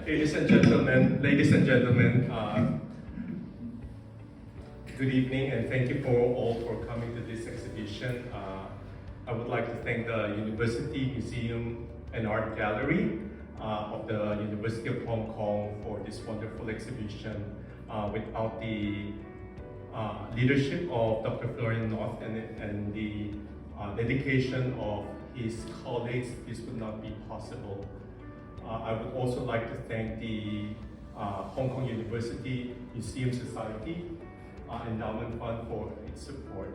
Ladies and gentlemen, good evening, and thank you all for coming to this exhibition. I would like to thank the University Museum and Art Gallery of the University of Hong Kong for this wonderful exhibition. Without the leadership of Dr. Florian North and the dedication of his colleagues, this would not be possible. I would also like to thank the Hong Kong University Museum Society Endowment Fund for its support.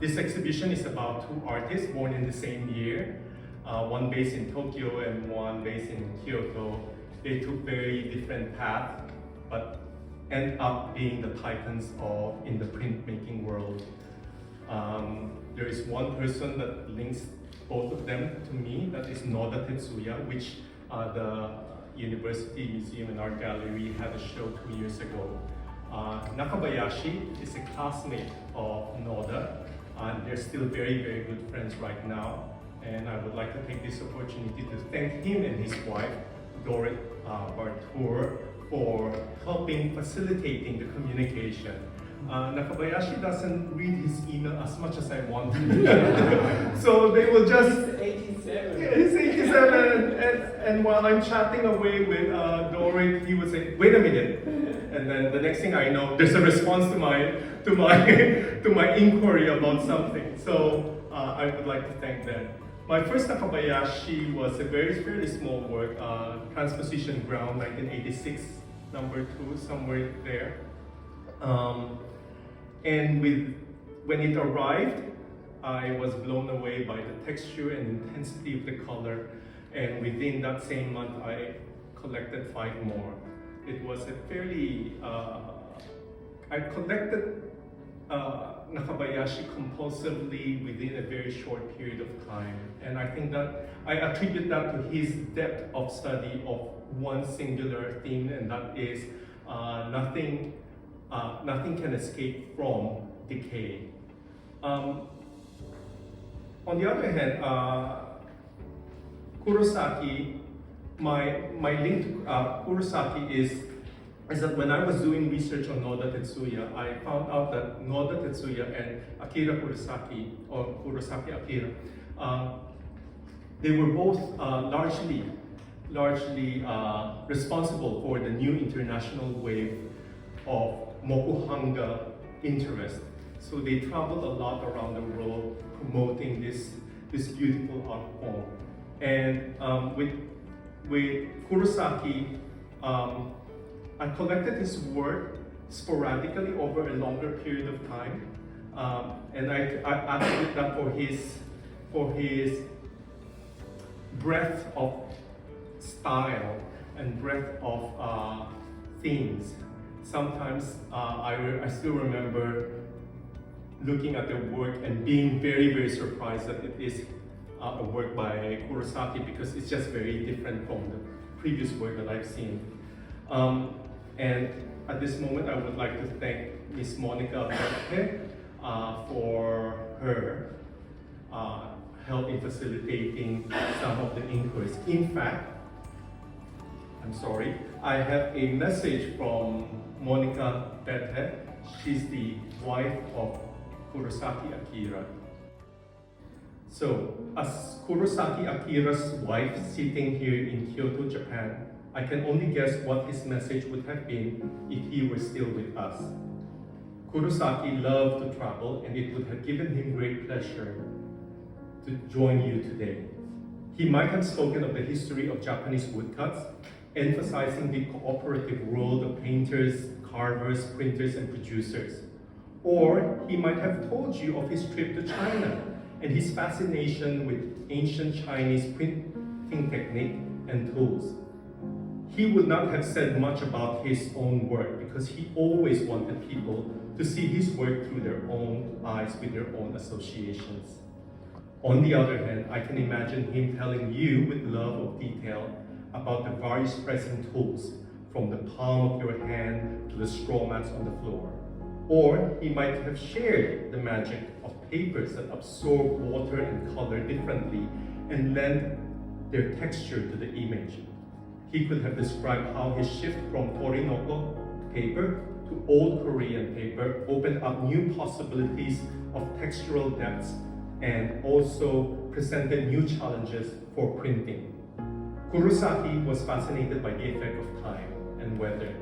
This exhibition is about two artists born in the same year, one based in Tokyo and one based in Kyoto. They took very different paths, but end up being the titans in the printmaking world. There is one person that links both of them to me, that is Noda Tetsuya, which the University Museum and Art Gallery had a show 2 years ago. Nakabayashi is a classmate of Noda, and they're still very, very good friends right now. And I would like to take this opportunity to thank him and his wife, Dorit Bartour, for helping facilitating the communication. Nakabayashi doesn't read his email as much as I want to. So they will just... He's 87. Yeah, he's 87. And while I'm chatting away with Dorit, he would say, wait a minute. And then the next thing I know, there's a response to my inquiry about something. So I would like to thank them. My first Nakabayashi was a fairly small work, Transposition Ground, 1986, number 2, somewhere there. And when it arrived, I was blown away by the texture and intensity of the color. And within that same month, I collected 5 more. It was a fairly, I collected Nakabayashi compulsively within a very short period of time. And I think that I attribute that to his depth of study of one singular theme, and that is nothing can escape from decay. On the other hand, Kurosaki, my link to Kurosaki is that when I was doing research on Noda Tetsuya, I found out that Noda Tetsuya and Akira Kurosaki, or Kurosaki Akira, they were both largely responsible for the new international wave of mokuhanga interest. So they traveled a lot around the world promoting this beautiful art form. And with Kurosaki, I collected his work sporadically over a longer period of time, and I attribute that for his breadth of style and breadth of themes. Sometimes I still remember looking at the work and being very, very surprised that it is a work by Kurosaki, because it's just very different from the previous work that I've seen. And at this moment, I would like to thank Ms. Monica Berthe for her help in facilitating some of the inquiries. In fact, I'm sorry, I have a message from Monica Berthe. She's the wife of Kurosaki Akira. So, as Kurosaki Akira's wife sitting here in Kyoto, Japan, I can only guess what his message would have been if he were still with us. Kurosaki loved to travel, and it would have given him great pleasure to join you today. He might have spoken of the history of Japanese woodcuts, emphasizing the cooperative world of painters, carvers, printers, and producers. Or he might have told you of his trip to China and his fascination with ancient Chinese printing technique and tools. He would not have said much about his own work because he always wanted people to see his work through their own eyes with their own associations. On the other hand, I can imagine him telling you with love of detail about the various pressing tools, from the palm of your hand to the straw mats on the floor. Or he might have shared the magic of papers that absorb water and color differently and lend their texture to the image. He could have described how his shift from Torinoko paper to old Korean paper opened up new possibilities of textural depths and also presented new challenges for printing. Kurosaki was fascinated by the effect of time and weather.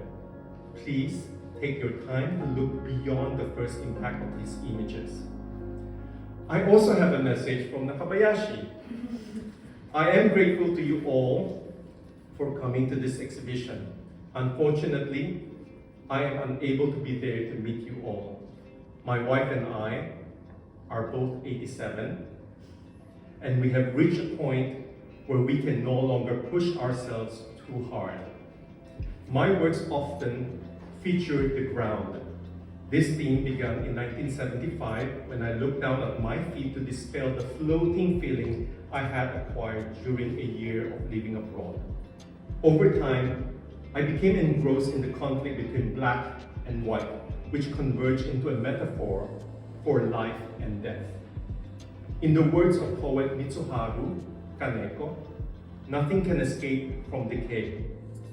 Please take your time to look beyond the first impact of these images. I also have a message from Nakabayashi. I am grateful to you all for coming to this exhibition. Unfortunately, I am unable to be there to meet you all. My wife and I are both 87, and we have reached a point where we can no longer push ourselves too hard. My works often feature the ground. This theme began in 1975 when I looked down at my feet to dispel the floating feeling I had acquired during a year of living abroad. Over time, I became engrossed in the conflict between black and white, which converged into a metaphor for life and death. In the words of poet Mitsuharu Kaneko, nothing can escape from decay.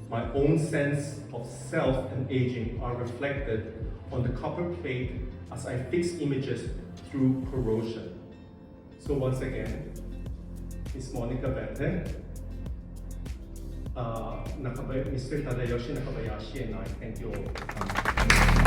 My own sense of self and aging are reflected on the copper plate as I fix images through corrosion. So once again, Ms. Monica Bette, Mr. Tadayoshi Nakabayashi, and I thank you all for coming.